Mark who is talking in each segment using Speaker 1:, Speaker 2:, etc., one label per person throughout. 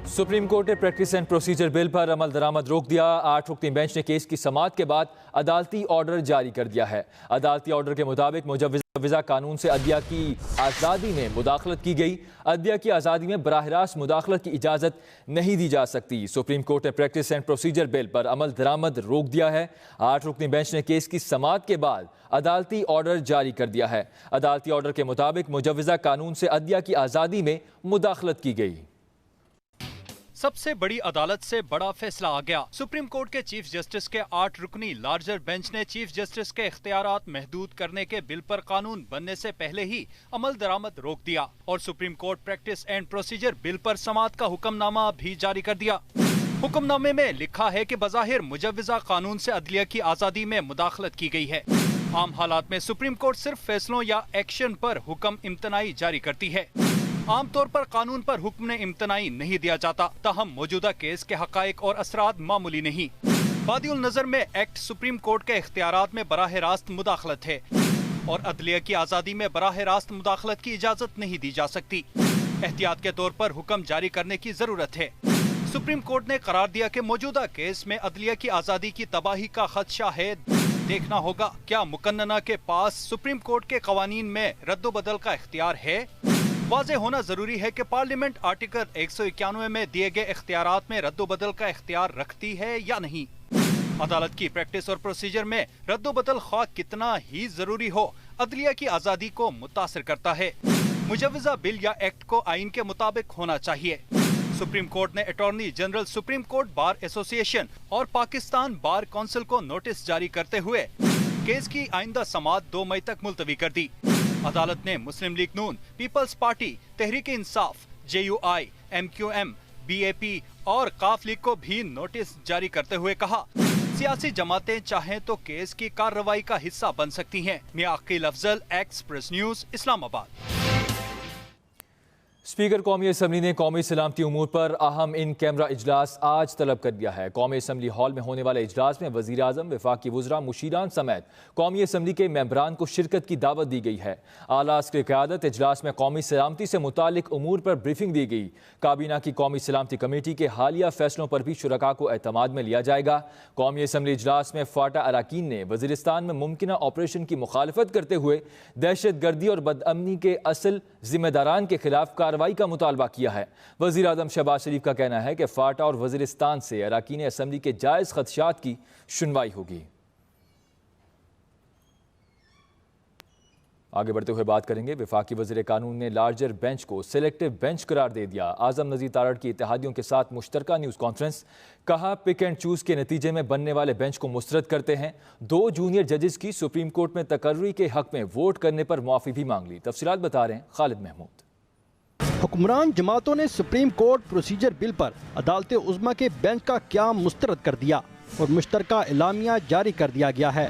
Speaker 1: Supreme court ने practice and procedure bill पर अमल दरामद रोक दिया। 8 रुकनी बेंच ने केस की समाअत के बाद अदालती ऑर्डर जारी कर दिया है। अदालती ऑर्डर के मुताबिक मुजव्वज़ा कानून से अदलिया की आज़ादी में मुदाखलत की गई। अदलिया की आज़ादी में बराह रास्त मुदाखलत की इजाज़त नहीं दी जा सकती। सुप्रीम कोर्ट ने प्रैक्टिस एंड प्रोसीजर बिल पर अमल दरामद रोक दिया है। 8 रुकनी बेंच ने केस की समाअत के बाद अदालती ऑर्डर जारी कर दिया है। अदालती ऑर्डर के मुताबिक मुजव्वज़ा कानून से अदलिया की आज़ादी में मुदाखलत की गई।
Speaker 2: सबसे बड़ी अदालत से बड़ा फैसला आ गया। सुप्रीम कोर्ट के चीफ जस्टिस के 8 रुकनी लार्जर बेंच ने चीफ जस्टिस के इख्तियारात महदूद करने के बिल पर कानून बनने से पहले ही अमल दरामद रोक दिया और supreme court practice and procedure bill पर समाअत का हुक्मनामा भी जारी कर दिया। हुक्मनामे में लिखा है कि बज़ाहिर मुजव्वज़ा कानून से अदलिया की आज़ादी में मुदाखलत की गई है। आम हालात में सुप्रीम कोर्ट सिर्फ फैसलों या एक्शन पर हुक्म इम्तनाई जारी करती है। आमतौर पर कानून पर हुक्म इम्तनाई नहीं दिया जाता। ताहम मौजूदा केस के हकायक और असरात मामूली नहीं। बादिउल नजर में एक्ट सुप्रीम कोर्ट के इख्तियारात में बराह रास्त मुदाखलत है और अदलिया की आज़ादी में बराह रास्त मुदाखलत की इजाज़त नहीं दी जा सकती। एहतियात के तौर पर हुक्म जारी करने की जरूरत है। सुप्रीम कोर्ट ने करार दिया कि मौजूदा केस में अदलिया की आज़ादी की तबाही का खदशा है। देखना होगा क्या मुकन्नना के पास सुप्रीम कोर्ट के कवानीन में रद्दोबदल का इख्तियार है। वाज़ेह होना जरूरी है कि पार्लियामेंट आर्टिकल 191 में दिए गए इख्तियारात में रद्दोबदल का इख्तियार रखती है या नहीं। अदालत की प्रैक्टिस और प्रोसीजर में रद्दोबदल ख्वाह कितना ही जरूरी हो, अदलिया की आज़ादी को मुतासिर करता है। मुजव्वज़ा बिल या एक्ट को आइन के मुताबिक होना चाहिए। सुप्रीम कोर्ट ने attorney general, supreme court bar association और पाकिस्तान बार काउंसिल को नोटिस जारी करते हुए केस की आइंदा समाअत 2 मई तक मुलतवी कर दी। अदालत ने मुस्लिम लीग नून, peoples party, Tehreek Insaf, JUI, MQM, BAP और काफ लीग को भी नोटिस जारी करते हुए कहा सियासी जमातें चाहें तो केस की कार्रवाई का हिस्सा बन सकती हैं। Mian Aqeel Afzal, express news, Islamabad.
Speaker 1: Speaker कौमी असम्बली ने कौमी सलामती उमूर पर अहम इन कैमरा इजलास आज तलब कर दिया है। कौमी असम्बली हॉल में होने वाले इजलास में वज़ीर आज़म, वफाकी वज़रा, मुशीरान समेत कौमी असम्बली के मेंबरान को शिरकत की दावत दी गई है। आला अस्कर क़यादत इजलास में कौमी सलामती से मुतालिक उमूर पर ब्रीफिंग दी गई। काबीना की कौमी सलामती कमेटी के हालिया फैसलों पर भी शुरका को एतमाद में लिया जाएगा। कौमी असम्बली इजलास में फाटा अरकान ने वज़ीरिस्तान में मुमकिना ऑपरेशन की मुखालफत करते हुए दहशत गर्दी और बदअमनी के असल जिम्मेदारान के खिलाफ कार्रवाई का मुतालबा किया है। वज़ीर आज़म शहबाज शरीफ का कहना है कि फाटा और वज़ीरिस्तान से अरकान असम्बली के जायज़ खदशात की सुनवाई होगी। आगे बढ़ते हुए बात करेंगे, वफाकी वज़ीर कानून ने लार्जर बेंच को सिलेक्टिव बेंच करार दे दिया। आज़म नज़ीर तारड़ की इत्तेहादियों के साथ मुश्तरका न्यूज़ कॉन्फ्रेंस, कहा पिक एंड चूज़ के नतीजे में बनने वाले बेंच को मुस्तरद करते हैं। 2 जूनियर जजेस की सुप्रीम कोर्ट में तकर्री के हक में वोट करने पर मुआफ़ी भी मांग ली। तफसीलात बता रहे हैं खालिद महमूद।
Speaker 3: हुक्मरान जमातों ने सुप्रीम कोर्ट प्रोसीजर बिल पर अदालत उज़्मा के बेंच का क़याम मुस्तरद कर दिया और मुश्तरका एलामिया जारी कर दिया गया है।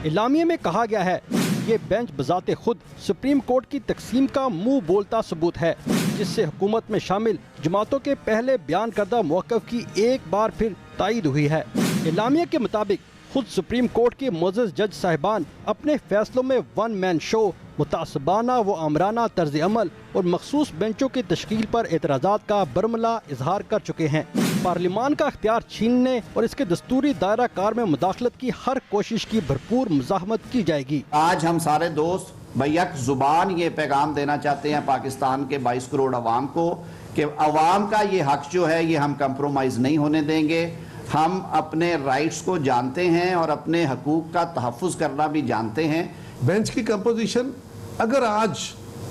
Speaker 3: एलामिया में कहा गया है ये बेंच बजाते खुद सुप्रीम कोर्ट की तकसीम का मुंह बोलता सबूत है, जिससे हुकूमत में शामिल जमातों के पहले बयान करदा मौक़िफ़ की एक बार फिर तायीद हुई है। एलामिया के मुताबिक खुद सुप्रीम कोर्ट के मोअज़्ज़ज़ जज साहिबान अपने फैसलों में 1 मैन शो, मुतासबाना व आमराना तर्ज अमल और मखसूस बेंचों की तश्कील पर एतराज़ात का बरमला इजहार कर चुके हैं। पार्लिमान का अख्तियार छीनने और इसके दस्तूरी दायरा कार में मुदाखलत की हर कोशिश की भरपूर मुज़ाहमत की जाएगी।
Speaker 4: आज हम सारे दोस्त बैक जुबान ये पैगाम देना चाहते हैं पाकिस्तान के 22 करोड़ अवाम को कि अवाम का ये हक जो है ये हम कंप्रोमाइज़ नहीं होने देंगे। हम अपने राइट्स को जानते हैं और अपने हकूक का तहफ़्फ़ुज़ करना भी जानते हैं।
Speaker 5: बेंच की कंपोजिशन अगर आज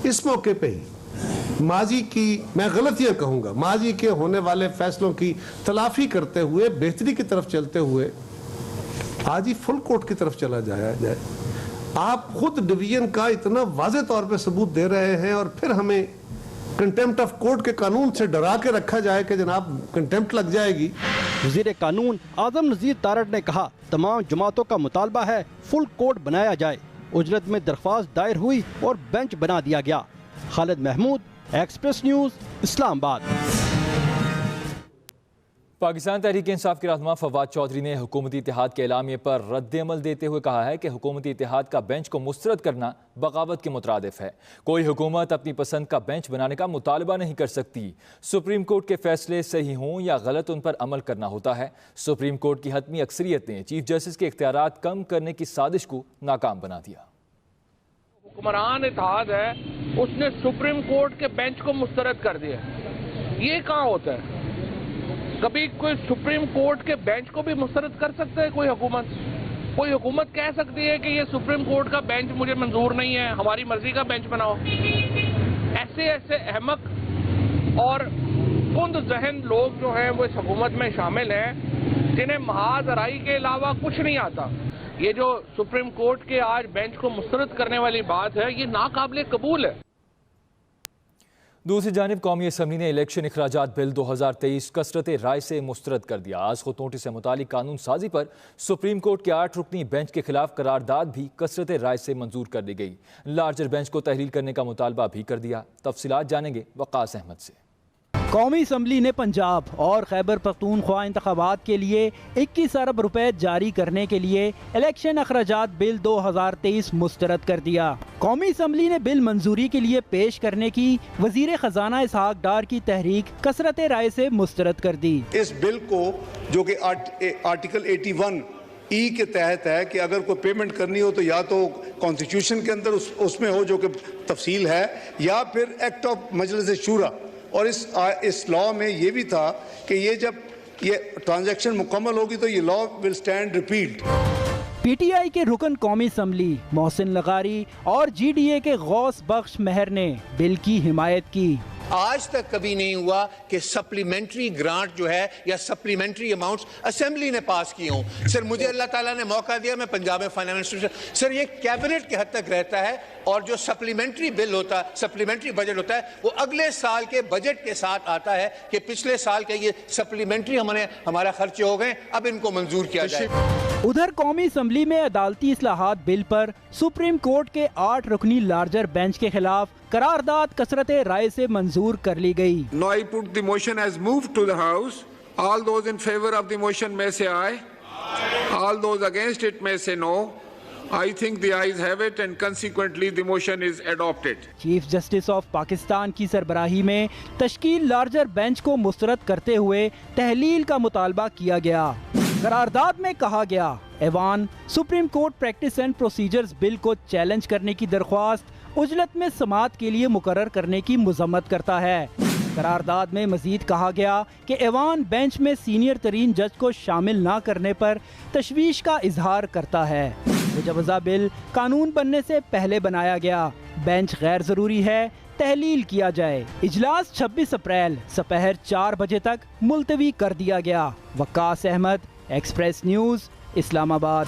Speaker 5: इस मौके पे ही माजी की, मैं गलतियां कहूंगा, माजी के होने वाले फैसलों की तलाफी करते हुए बेहतरी की तरफ चलते हुए आज ही फुल कोर्ट की तरफ चला जाए। आप खुद डिवीजन का इतना वाज़े तौर पे सबूत दे रहे हैं और फिर हमें कंटेम्प्ट ऑफ कोर्ट के कानून से डरा के रखा जाए कि जनाब कंटेम्प्ट लग जाएगी।
Speaker 3: वज़ीर कानून आज़म नज़ीर तारड़ ने कहा तमाम जमातों का मुतालबा है फुल कोर्ट बनाया जाए। उजरत में दरख्वास्त दायर हुई और बेंच बना दिया गया। Khalid Mahmood, express news, Islamabad.
Speaker 1: पाकिस्तान तहरीक इंसाफ के रहनुमा फवाद चौधरी ने हुकूमती इत्तेहाद के एलामिये पर रद्द-ए-अमल देते हुए कहा है कि हुकूमती इत्तेहाद का बेंच को मुस्तरद करना बगावत के मुतरादिफ है। कोई हुकूमत अपनी पसंद का बेंच बनाने का मुतालबा नहीं कर सकती। सुप्रीम कोर्ट के फैसले सही हों या गलत, उन पर अमल करना होता है। सुप्रीम कोर्ट की हतमी अक्सरियत ने चीफ जस्टिस के इख्तियारात कम करने की साजिश को नाकाम बना दिया।
Speaker 6: हुक्मरान इत्तेहाद है, उसने सुप्रीम कोर्ट के बेंच को मुस्तरद कर दिया। ये कहाँ होता है? कभी कोई सुप्रीम कोर्ट के बेंच को भी मुस्तरद कर सकता है कोई हुकूमत? कोई हुकूमत कह सकती है कि ये सुप्रीम कोर्ट का बेंच मुझे मंजूर नहीं है, हमारी मर्जी का बेंच बनाओ? ऐसे ऐसे अहमक और कुंद जहन लोग जो हैं वो इस हुकूमत में शामिल हैं, जिन्हें महाज अराई के अलावा कुछ नहीं आता। ये जो सुप्रीम कोर्ट के आज बेंच को मुस्तरद करने वाली बात है, ये नाकाबिले कबूल है।
Speaker 1: दूसरी जानिब कौमी असम्बली ने इलेक्शन अखराजात बिल 2023 कसरत राय से मुस्तरद कर दिया। आज खुद नोटिस से मुतालिक कानून साजी पर सुप्रीम कोर्ट के 8 रुकनी बेंच के खिलाफ करारदाद भी कसरत राय से मंजूर कर दी गई। लार्जर बेंच को तहलील करने का मुतालबा भी कर दिया। तफसीलात जानेंगे वकास अहमद से।
Speaker 3: कौमी असम्बली ने पंजाब और खैबर पख्तूनख्वा इंतखाबात के लिए 21 अरब रुपए जारी करने के लिए इलेक्शन अखराजात बिल 2023 मुस्तरद कर दिया। कौमी असम्बली ने बिल मंजूरी के लिए पेश करने की वजीर खजाना इसहाक डार की तहरीक कसरत राय से मुस्तरद कर दी।
Speaker 7: इस बिल को जो कि आर्टिकल 81 ई के तहत है कि अगर कोई पेमेंट करनी हो तो या तो कॉन्स्टिट्यूशन के अंदर उसमें हो जो कि तफसील है, या फिर एक्ट ऑफ मजलिस शूरा। और इस लॉ में ये भी था कि ये जब ये ट्रांजैक्शन मुकम्मल होगी तो ये law will stand repealed.
Speaker 3: PTI के रुकन कौमी असम्बली मोहसिन लगारी और जीडीए के गौस बख्श मेहर ने बिल की हिमायत की।
Speaker 8: आज तक कभी नहीं हुआ कि सप्लीमेंट्री ग्रांट जो है या सप्लीमेंट्री अमाउंट्स असेंबली ने पास किए हों। सर मुझे अल्लाह ताला ने मौका दिया, मैं पंजाब में फाइनेंस मिनिस्टर, सर ये कैबिनेट के हद तक रहता है और जो सप्लीमेंट्री बिल होता है, सप्लीमेंट्री बजट होता है, वो अगले साल के बजट के साथ आता है कि पिछले साल के ये सप्लीमेंट्री हमारा खर्चे हो गए, अब इनको मंजूर किया जाए।
Speaker 3: उधर कौमी असम्बली में अदालती इस्लाहात बिल पर सुप्रीम कोर्ट के 8 रुकनी लार्जर बेंच के खिलाफ करारदाद कसरत राय से मंजूर कर ली गई।
Speaker 9: Now I put the motion as moved to the House. All those in favor of the motion may say aye. All those against it may say no. I think the ayes have it and consequently the motion is adopted.
Speaker 3: Chief justice of Pakistan की सरबराही में तश्कील larger bench को मुस्तरद करते हुए तहलील का मुतालबा किया गया। करारदाद में कहा गया, ऐवान supreme court practice and procedures bill को चैलेंज करने की दरख्वास्त उजलत में समाअत के लिए मुकर्रर करने की मुजम्मत करता है। करारदाद में मजीद कहा गया कि ऐवान बेंच में सीनियर तरीन जज को शामिल न करने पर तशवीश का इजहार करता है। मुजवजा बिल कानून बनने से पहले बनाया गया। बेंच गैर जरूरी है, तहलील किया जाए। इजलास 26 अप्रैल दोपहर 4 बजे तक मुलतवी कर दिया गया। Waqas Ahmed, express news, Islamabad.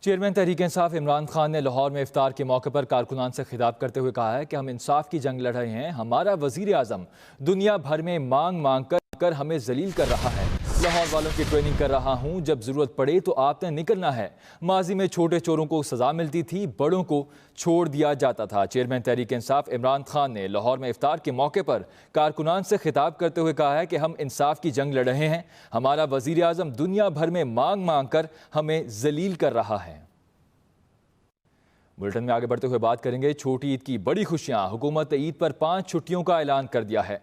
Speaker 1: Chairman Tehreek Insaf Imran Khan ने लाहौर में इफ्तार के मौके पर कारकुनान से खिताब करते हुए कहा है कि हम इंसाफ की जंग लड़ रहे हैं। हमारा वजीर आजम दुनिया भर में मांग मांग कर हमें जलील कर रहा है। लाहौर वालों की ट्रेनिंग कर रहा हूं, जब जरूरत पड़े तो आपने निकलना है। माजी में छोटे चोरों को सजा मिलती थी, बड़ों को छोड़ दिया जाता था। चेयरमैन तहरीक इंसाफ इमरान खान ने लाहौर में इफ्तार के मौके पर कारकुनान से खिताब करते हुए कहा है कि हम इंसाफ की जंग लड़ रहे हैं। हमारा वजीर आजम दुनिया भर में मांग मांग कर हमें जलील कर रहा है। बुलेटिन में आगे बढ़ते हुए बात करेंगे छोटी ईद की बड़ी खुशियां। हुकूमत ने ईद पर 5 छुट्टियों का ऐलान कर दिया है।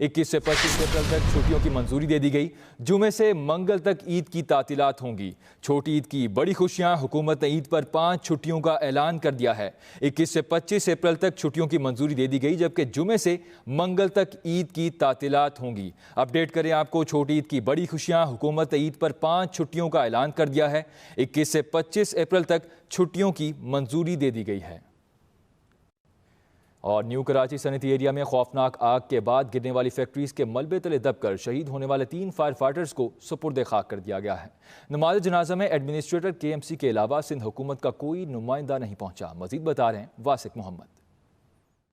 Speaker 1: 21 से 25 अप्रैल तक छुट्टियों की मंजूरी दे दी गई। जुमे से मंगल तक ईद की तातीलात होंगी। छोटी ईद की बड़ी खुशियां, हुकूमत ने ईद पर 5 छुट्टियों का ऐलान कर दिया है। 21 से 25 अप्रैल तक छुट्टियों की मंजूरी दे दी गई, जबकि जुमे से मंगल तक ईद की तातीलात होंगी। अपडेट करें आपको छोटी ईद की बड़ी खुशियां, हुकूमत ने ईद पर 5 छुट्टियों का ऐलान कर दिया है। 21 से 25 अप्रैल तक छुट्टियों की मंजूरी दे दी गई है। और न्यू कराची सनती एरिया में खौफनाक आग के बाद गिरने वाली फैक्ट्रीज के मलबे तले दबकर शहीद होने वाले 3 फायर फाइटर्स को सुपुर्द खाक कर दिया गया है। नमाज जनाजा में एडमिनिस्ट्रेटर KMC के अलावा सिंध हुकूमत का कोई नुमाइंदा नहीं पहुंचा। मजीद बता रहे हैं वासिक मोहम्मद।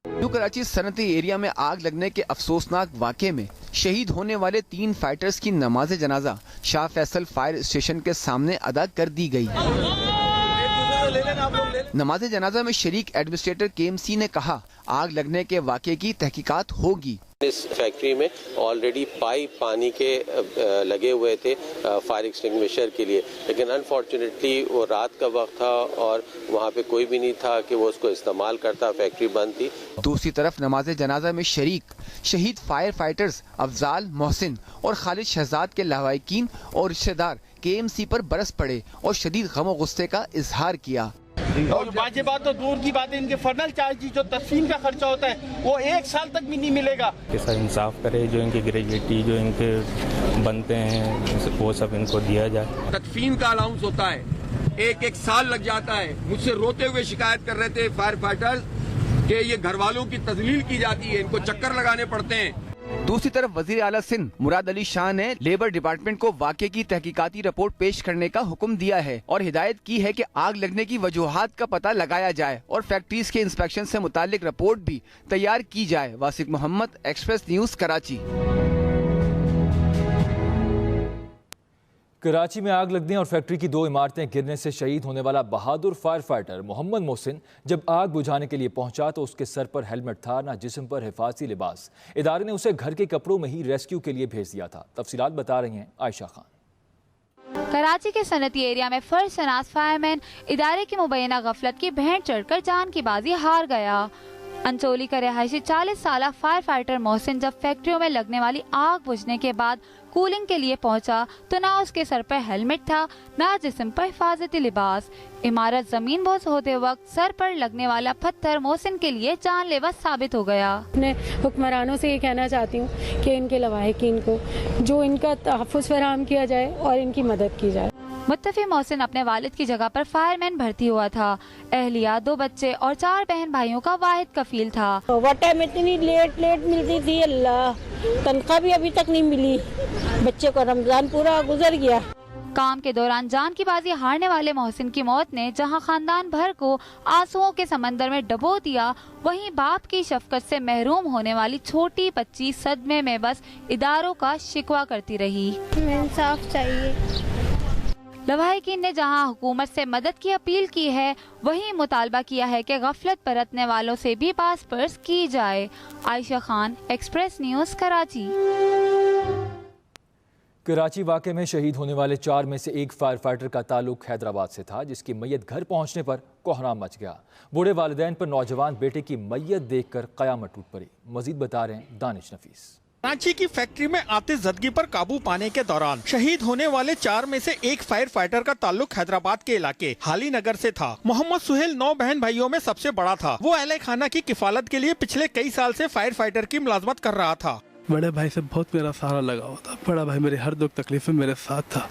Speaker 10: न्यू कराची सनती एरिया में आग लगने के अफसोसनाक वाक़े में शहीद होने वाले 3 फाइटर्स की नमाज जनाजा शाह फैसल फायर स्टेशन के सामने अदा कर दी गई। नमाज जनाजा में शरीक एडमिनिस्ट्रेटर KMC ने कहा, आग लगने के वाक़े की तहकीकात होगी।
Speaker 11: इस फैक्ट्री में ऑलरेडी पाइप पानी के लगे हुए थे फायर एक्सटिंग्विशर के लिए, लेकिन अनफॉर्चुनेटली वो रात का वक्त था और वहाँ पे कोई भी नहीं था कि वो उसको इस्तेमाल करता, फैक्ट्री बंद थी।
Speaker 10: दूसरी तरफ नमाज जनाजा में शरीक शहीद फायर फाइटर्स अफजाल, मोहसिन और खालिद शहजाद के लवाहिकीन और रिश्तेदार KMC पर बरस पड़े और शदीद गम गुस्से का इजहार किया।
Speaker 12: और बाकी बात तो दूर की बात है, इनके फर्नल चार्ज जो तदफीन का खर्चा होता है वो 1 साल तक भी नहीं मिलेगा।
Speaker 13: कैसा इंसाफ करे, जो इनकी ग्रेजुएटी जो इनके बनते हैं वो सब इनको दिया जाए।
Speaker 14: तदफीन का अलाउंस होता है, 1 साल लग जाता है। मुझसे रोते हुए शिकायत कर रहे थे फायर फाइटर्स कि ये घर वालों की तजलील की जाती है, इनको चक्कर लगाने पड़ते हैं।
Speaker 10: दूसरी तरफ वजीर आला सिंध मुराद अली शाह ने लेबर डिपार्टमेंट को वाक़े की तहकीकाती रिपोर्ट पेश करने का हुक्म दिया है और हिदायत की है कि आग लगने की वजूहात का पता लगाया जाए और फैक्ट्रीज के इंस्पेक्शन से मुतालिक रिपोर्ट भी तैयार की जाए। वासिक मोहम्मद, एक्सप्रेस न्यूज़, कराची।
Speaker 1: कराची में आग लगने और फैक्ट्री की 2 इमारतें गिरने से शहीद होने वाला बहादुर फायर फाइटर मोहम्मद मोहसिन जब आग बुझाने के लिए पहुंचा तो उसके सर पर हेलमेट था, ना जिस्म पर हिफाजती लिबास। इदारे ने उसे घर के कपड़ों में ही रेस्क्यू के लिए भेज दिया था। तफसीलात बता रही हैं आयशा खान।
Speaker 15: कराची के सनती एरिया में फर्ज शनास फायरमैन इदारे की मुबैना गफलत की भेंट चढ़कर जान की बाजी हार गया। अंचोली का रिहायशी 40 साल फायर फाइटर मोहसिन जब फैक्ट्रियों में लगने वाली आग बुझने के बाद कूलिंग के लिए पहुंचा तो ना उसके सर पर हेलमेट था, ना जिस्म पर हिफाजती लिबास। इमारत जमीन बोझ होते वक्त सर पर लगने वाला पत्थर मोहसिन के लिए जानलेवा साबित हो गया।
Speaker 16: अपने हुक्मरानों से ये कहना चाहती हूँ कि इनके लवाहिकीन को जो इनका तहफ़्फ़ुज़ फराहम किया जाए और इनकी मदद की जाए।
Speaker 15: मुत्तफ़ी मोहसिन अपने वालिद की जगह पर फायरमैन भर्ती हुआ था। अहलिया, 2 बच्चे और 4 बहन भाइयों का वाहिद कफील था।
Speaker 16: टाइम इतनी लेट मिलती थी, अल्लाह, तनख्वाह भी अभी तक नहीं मिली। बच्चे को रमजान पूरा गुजर गया।
Speaker 15: काम के दौरान जान की बाजी हारने वाले मोहसिन की मौत ने जहां खानदान भर को आंसुओं के समंदर में डुबो दिया, वहीं बाप की शफकत से महरूम होने वाली छोटी बच्ची सदमे में बस इदारों का शिकवा करती रही।
Speaker 16: इंसाफ चाहिए।
Speaker 15: लवाहिकीन ने जहां हुकूमत से मदद की अपील की है, वहीं मुतालबा किया है कि गफलत बरतने वालों से भी पास पर्स की जाए। Ayesha Khan, express news, Karachi.
Speaker 1: कराची वाक़े में शहीद होने वाले 4 में से एक फायर फाइटर का ताल्लुक हैदराबाद से था, जिसकी मैयत घर पहुंचने पर कोहराम मच गया। बूढ़े वालिदैन पर नौजवान बेटे की मैयत देखकर क़यामत टूट पड़ी। मजीद बता रहे हैं दानिश नफीस।
Speaker 12: कराची की फैक्ट्री में आतिशज़दगी पर काबू पाने के दौरान शहीद होने वाले 4 में से एक फायर फाइटर का ताल्लुक हैदराबाद के इलाके हाली नगर से था। मोहम्मद सुहेल 9 बहन भाइयों में सबसे बड़ा था। वो अहले खाना की किफालत के लिए पिछले कई साल से फायर फाइटर की मुलाजमत कर रहा था।
Speaker 17: बड़े भाई से बहुत मेरा सहारा लगा हुआ था। बड़ा भाई मेरे हर दुख तकलीफ में मेरे साथ था।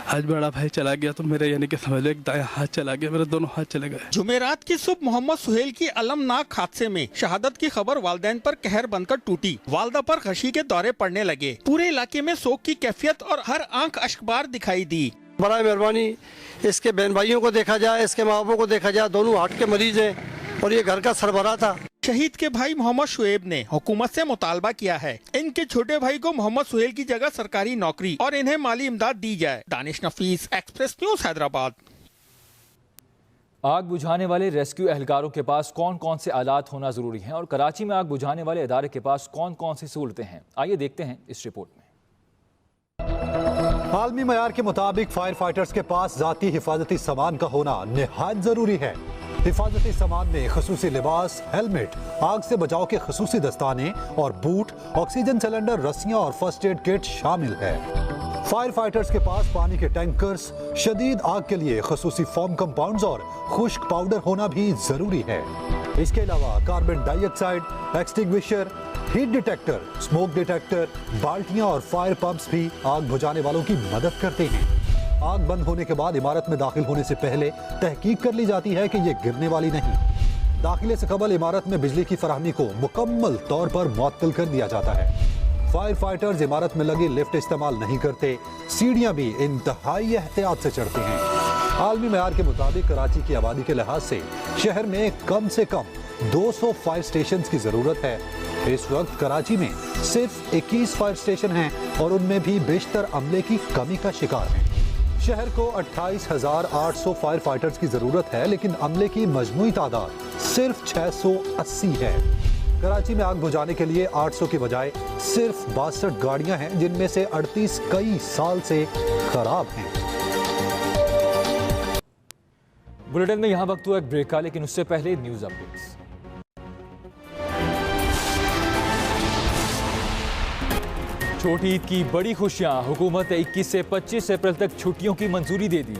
Speaker 17: आज बड़ा भाई चला गया तो मेरे यानी कि समझ लो एक दायां हाथ चला गया, मेरे दोनों हाथ चले गए।
Speaker 12: जुमेरात की सुबह मोहम्मद सुहेल की अलमनाक हादसे में शहादत की खबर वालिदैन पर कहर बनकर टूटी। वालदा पर खशी के दौरे पड़ने लगे। पूरे इलाके में शोक की कैफियत और हर आंख अश्कबार दिखाई दी।
Speaker 18: बड़ा मेहरबानी इसके बहन भाइयों को देखा जाए, इसके माँ बापों को देखा जाए, दोनों हार्ट के मरीज हैं और ये घर का सरबराह था।
Speaker 12: शहीद के भाई मोहम्मद शुएब ने हुकूमत से मुतालबा किया है इनके छोटे भाई को मोहम्मद सुहेल की जगह सरकारी नौकरी और इन्हें माली इमदाद दी जाए। दानिश नफीस, एक्सप्रेस न्यूज़, हैदराबाद।
Speaker 1: आग बुझाने वाले रेस्क्यू एहलकारों के पास कौन कौन से आलात होना जरूरी हैं और कराची में आग बुझाने वाले इदारे के पास कौन कौन सी सहूलतें हैं, आइए देखते हैं इस रिपोर्ट में।
Speaker 19: आलमी मयार के मुताबिक फायर फाइटर्स के पास जाती हिफाजती सामान का होना निहायत जरूरी है। हिफाजती सामान में खसूसी लिबास, हेलमेट, आग से बचाव के खसूसी दस्ताने और बूट, ऑक्सीजन सिलेंडर, रस्सियां और फर्स्ट एड किट शामिल है। फायर फाइटर्स के पास पानी के टैंकर्स, शदीद आग के लिए खसूसी फोम कंपाउंड्स और खुश्क पाउडर होना भी जरूरी है। इसके अलावा carbon dioxide, extinguisher, heat detector, smoke detector, बाल्टियां और फायर पंप्स भी आग बुझाने वालों की मदद करते हैं। आग बंद होने के बाद इमारत में दाखिल होने से पहले तहकीक कर ली जाती है कि ये गिरने वाली नहीं। दाखिले से कबल इमारत में बिजली की फराहमी को मुकम्मल तौर पर मुअत्तल कर दिया जाता है। फायर फाइटर्स इमारत में लगी लिफ्ट इस्तेमाल नहीं करते, सीढ़ियां भी इंतहाई एहतियात से चढ़ते हैं। आलमी मयार के मुताबिक कराची की आबादी के लिहाज से शहर में कम से कम 200 फायर स्टेशन की जरूरत है। इस वक्त कराची में सिर्फ 21 फायर स्टेशन हैं और उनमें भी बेशतर अमले की कमी का शिकार हैं। शहर को 28,800 फायर फाइटर्स की जरूरत है, लेकिन अमले की मजमूई तादाद सिर्फ 680 है। कराची में आग बुझाने के लिए 800 की बजाय सिर्फ 62 गाड़ियां हैं, जिनमें से 38 कई साल से खराब हैं।
Speaker 1: बुलेटिन में यहाँ वक्त हुआ एक ब्रेक का, लेकिन उससे पहले न्यूज अपडेट्स। छोटी ईद की बड़ी खुशियां, हुकूमत ने 21 से 25 अप्रैल तक छुट्टियों की मंजूरी दे दी।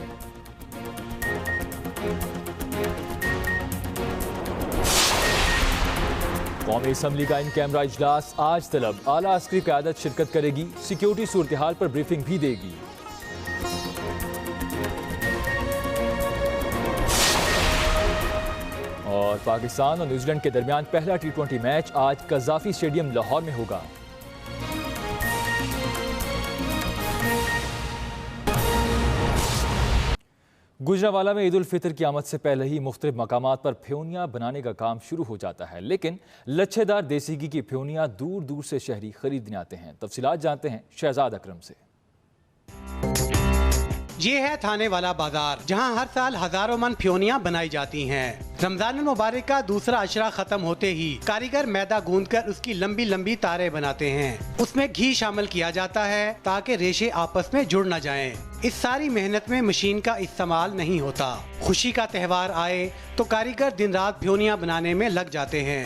Speaker 1: कौमी असम्बली का इन कैमरा इजलास आज तलब, आला अस्करी क़यादत शिरकत करेगी, सिक्योरिटी सूरत हाल पर ब्रीफिंग भी देगी। और पाकिस्तान और न्यूजीलैंड के दरमियान पहला T20 मैच आज कज़ाफी स्टेडियम लाहौर में होगा। गुजरावाला में ईद उल फितर की आमद से पहले ही मुख्तलिफ मकामात पर फ्योनियाँ बनाने का काम शुरू हो जाता है, लेकिन लच्छेदार देसी घी की फ्योनियाँ दूर दूर से शहरी खरीदने आते हैं। तफसीलात जानते हैं शहजाद अकरम से।
Speaker 20: ये है थाने वाला बाजार, जहां हर साल हजारों मन फ्योनियां बनाई जाती हैं। रमजान मुबारक का दूसरा अशरा खत्म होते ही कारीगर मैदा गूंदकर उसकी लंबी लंबी तारें बनाते हैं। उसमें घी शामिल किया जाता है ताकि रेशे आपस में जुड़ न जाएं। इस सारी मेहनत में मशीन का इस्तेमाल नहीं होता। खुशी का त्यौहार आए तो कारीगर दिन रात फ्योनियां बनाने में लग जाते हैं।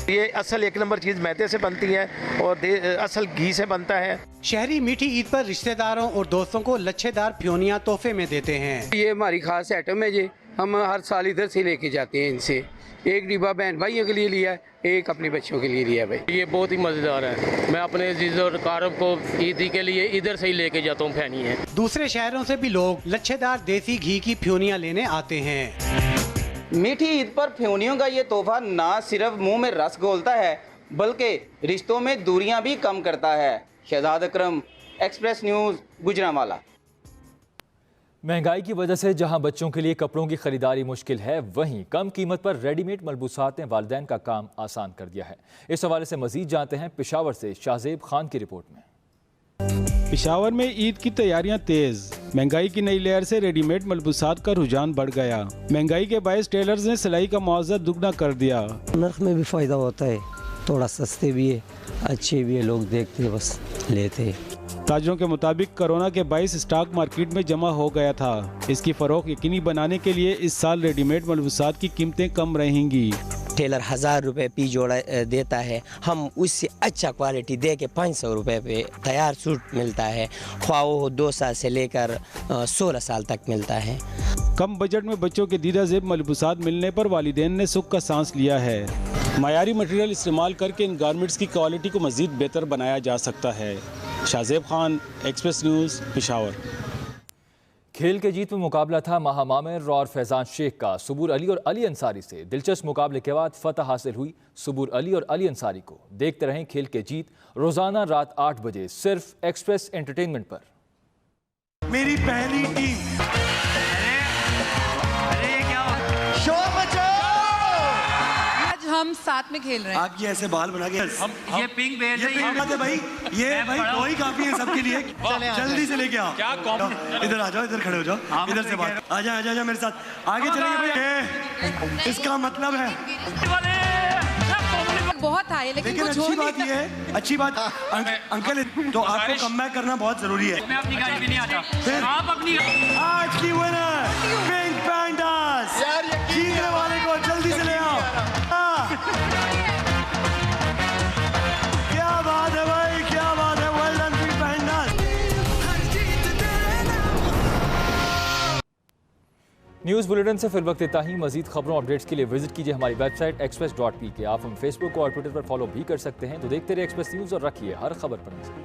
Speaker 21: ये असल एक नंबर चीज़ मैदे से बनती है और असल घी से बनता है।
Speaker 20: शहरी मीठी ईद पर रिश्तेदारों और दोस्तों को लच्छेदार फ्योनियां तोहफे में देते हैं।
Speaker 22: ये हमारी खास आइटम है जी, हम हर साल इधर से लेके जाते हैं इनसे। एक डिब्बा बहन भाइयों के लिए लिया है, एक अपने बच्चों के लिए लिया है भाई। ये बहुत ही मज़ेदार है। मैं अपने अजीज़ और कारब को ईदी के लिए इधर से ही लेके जाता हूँ फैनी है।
Speaker 20: दूसरे शहरों से भी लोग लच्छेदार देसी घी की फ्योनियां लेने आते हैं।
Speaker 23: मीठी ईद पर फ्योनियों का ये तोहफा ना सिर्फ मुंह में रस घोलता है, बल्कि रिश्तों में दूरियां भी कम करता है। शहजाद अकरम, एक्सप्रेस न्यूज़, गुजरांवाला।
Speaker 1: महंगाई की वजह से जहां बच्चों के लिए कपड़ों की खरीदारी मुश्किल है, वहीं कम कीमत पर रेडीमेड मलबूसात ने वालिदैन का काम आसान कर दिया है। इस हवाले से मजीद जानते हैं पेशावर से शाहजेब खान की रिपोर्ट में।
Speaker 24: पेशावर में ईद की तैयारियां तेज। महंगाई की नई लहर से रेडीमेड मलबूसात का रुझान बढ़ गया। महंगाई के बायस टेलर्स ने सिलाई का मुआवजा दुगना कर दिया।
Speaker 25: नर्ख में भी फायदा होता है, थोड़ा सस्ते भी है, अच्छे भी है, लोग देखते हैं बस लेते हैं।
Speaker 24: ताजरों के मुताबिक कोरोना के बायस स्टॉक मार्केट में जमा हो गया था। इसकी फरोख्त यकीनी बनाने के लिए इस साल रेडीमेड मलबूसात की कीमतें कम रहेंगी।
Speaker 25: टेलर 1000 रुपये पी जोड़ा देता है, हम उससे अच्छा क्वालिटी दे के 500 रुपये पे तैयार सूट मिलता है। ख्वाह 2 साल से लेकर 16 साल तक मिलता है।
Speaker 24: कम बजट में बच्चों के दीदा ज़ेब मलबूसात मिलने पर वालिदैन ने सुख का सांस लिया है। मायारी मटेरियल इस्तेमाल करके इन गारमेंट्स की क्वालिटी को मज़ीद बेहतर बनाया जा सकता है। Shahzeb Khan, express news, Peshawar.
Speaker 1: खेल के जीत में मुकाबला था माहा मामिर और फैजान शेख का। सुबूर अली और अली अंसारी से दिलचस्प मुकाबले के बाद फतह हासिल हुई सुबूर अली और अली अंसारी को। देखते रहें खेल के जीत रोजाना रात 8 बजे सिर्फ एक्सप्रेस एंटरटेनमेंट पर।
Speaker 26: मेरी पहली टीम। अरे ये क्या शोर मचाओ।
Speaker 27: आज हम साथ में खेल रहे हैं।
Speaker 26: आप ये ऐसे बाल बना के ये पिंक बेयर है भाई, ये भाई कोई काफी है सबके लिए। जल्दी से लेके आओ। इधर आ जाओ, इधर खड़े हो जाओ, इधर से बात। आजा आजा आजा मेरे साथ आगे चलेंगे भाई। इसका मतलब है
Speaker 27: बहुत आए, लेकिन
Speaker 26: अच्छी बात ये है, अच्छी बात अंकल तो आपको कमबैक करना बहुत जरूरी है। मैं अपनी गाड़ी में नहीं आता। फिर आप अपनी आज की विनर पिंक पैंडास, जीतने वाले को जल्दी से ले आओ। क्या बात है भाई, क्या बात है। Well done pink pandas.
Speaker 1: News bulletin से फिर वक्त इतना ही। मजीद खबरों अपडेट्स के लिए विजिट कीजिए हमारी वेबसाइट express.pk। आप हम फेसबुक और ट्विटर पर फॉलो भी कर सकते हैं। तो देखते रहिए एक्सप्रेस न्यूज़ और रखिए हर खबर पर नजर।